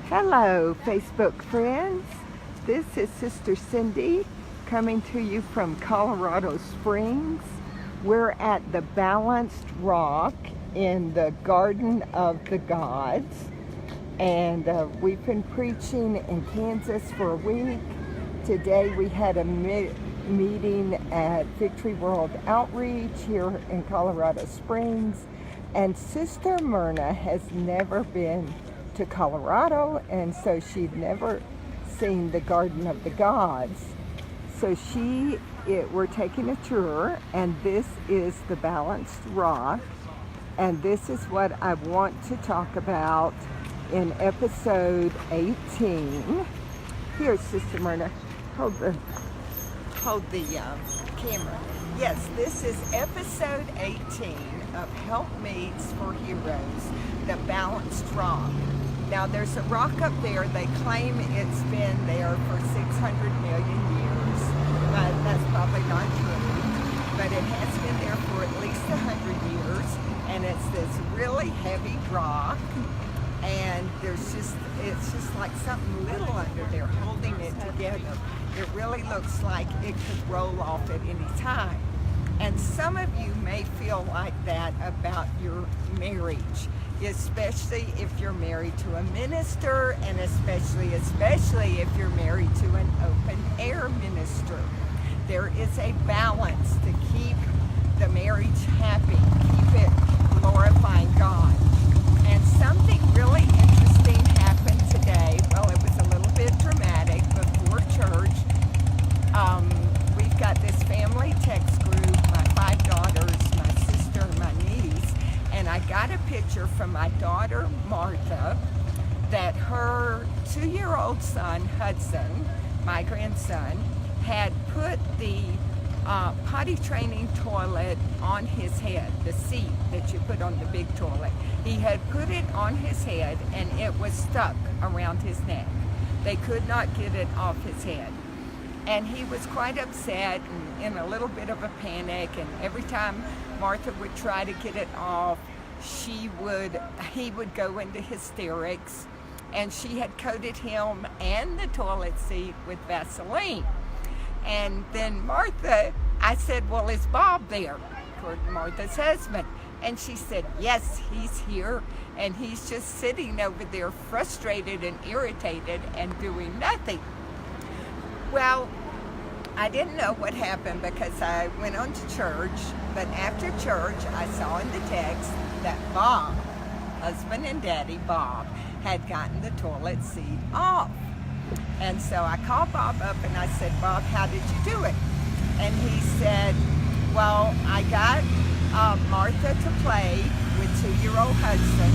Hello, Facebook friends. This is Sister Cindy coming to you from Colorado Springs. We're at the Balanced Rock in the Garden of the Gods. And we've been preaching in Kansas for a week. Today we had a meeting at Victory World Outreach here in Colorado Springs. And Sister Myrna has never been to Colorado, and so she'd never seen the Garden of the Gods. So we're taking a tour, and this is the Balanced Rock, and this is what I want to talk about in episode 18. Here, Sister Myrna, hold the camera. Yes, this is episode 18 of HelpMeets for Heroes, the Balanced Rock. Now there's a rock up there, they claim it's been there for 600 million years, but that's probably not true. But it has been there for at least 100 years, and it's this really heavy rock, and it's just like something little under there holding it together. It really looks like it could roll off at any time. And some of you may feel like that about your marriage, especially if you're married to a minister, and especially if you're married to an open air minister. There is a balance to keep the marriage happy, keep it glorifying God. And something really interesting happened today. Well, it was a little bit dramatic before church. We've got this family text group, my 5 daughters, my sister, my niece, and I got a picture from my daughter, Martha, that her 2-year-old son, Hudson, my grandson, had put the potty training toilet on his head, the seat that you put on the big toilet. He had put it on his head, and it was stuck around his neck. They could not get it off his head. And he was quite upset and in a little bit of a panic, and every time Martha would try to get it off, he would go into hysterics, and she had coated him and the toilet seat with Vaseline. And then Martha, I said, well, is Bob there? For Martha's husband. And she said, yes, he's here, and he's just sitting over there frustrated and irritated and doing nothing. Well, I didn't know what happened because I went on to church, but after church I saw in the text that Bob, husband and daddy Bob, had gotten the toilet seat off. And so I called Bob up and I said, Bob, how did you do it? And he said, well, I got Martha to play with 2-year-old Hudson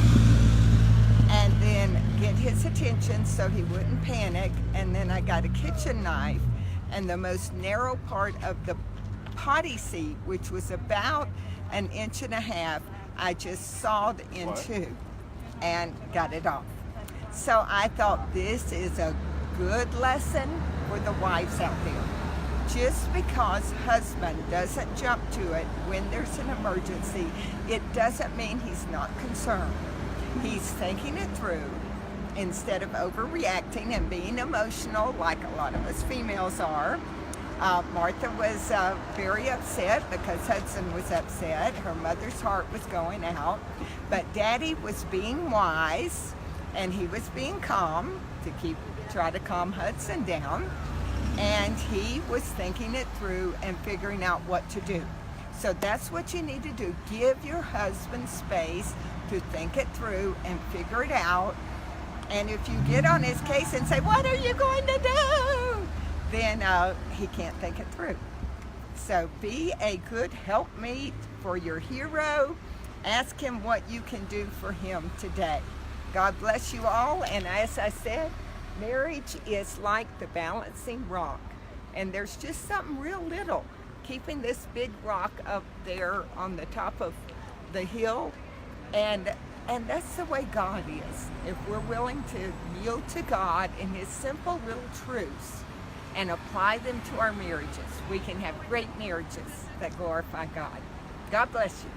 and then get his attention so he wouldn't panic, and then I got a kitchen knife, and the most narrow part of the potty seat, which was about 1.5 inches, I just sawed in two and got it off. So I thought this is a good lesson for the wives out there. Just because husband doesn't jump to it when there's an emergency, it doesn't mean he's not concerned. He's thinking it through instead of overreacting and being emotional like a lot of us females are. Martha was very upset because Hudson was upset. Her mother's heart was going out. But Daddy was being wise, and he was being calm to try to calm Hudson down. And he was thinking it through and figuring out what to do. So that's what you need to do. Give your husband space to think it through and figure it out. And if you get on his case and say, what are you going to do? Then he can't think it through. So be a good helpmeet for your hero. Ask him what you can do for him today. God bless you all. And as I said, marriage is like the balancing rock. And there's just something real little keeping this big rock up there on the top of the hill. And that's the way God is. If we're willing to yield to God in His simple little truths and apply them to our marriages, we can have great marriages that glorify God. God bless you.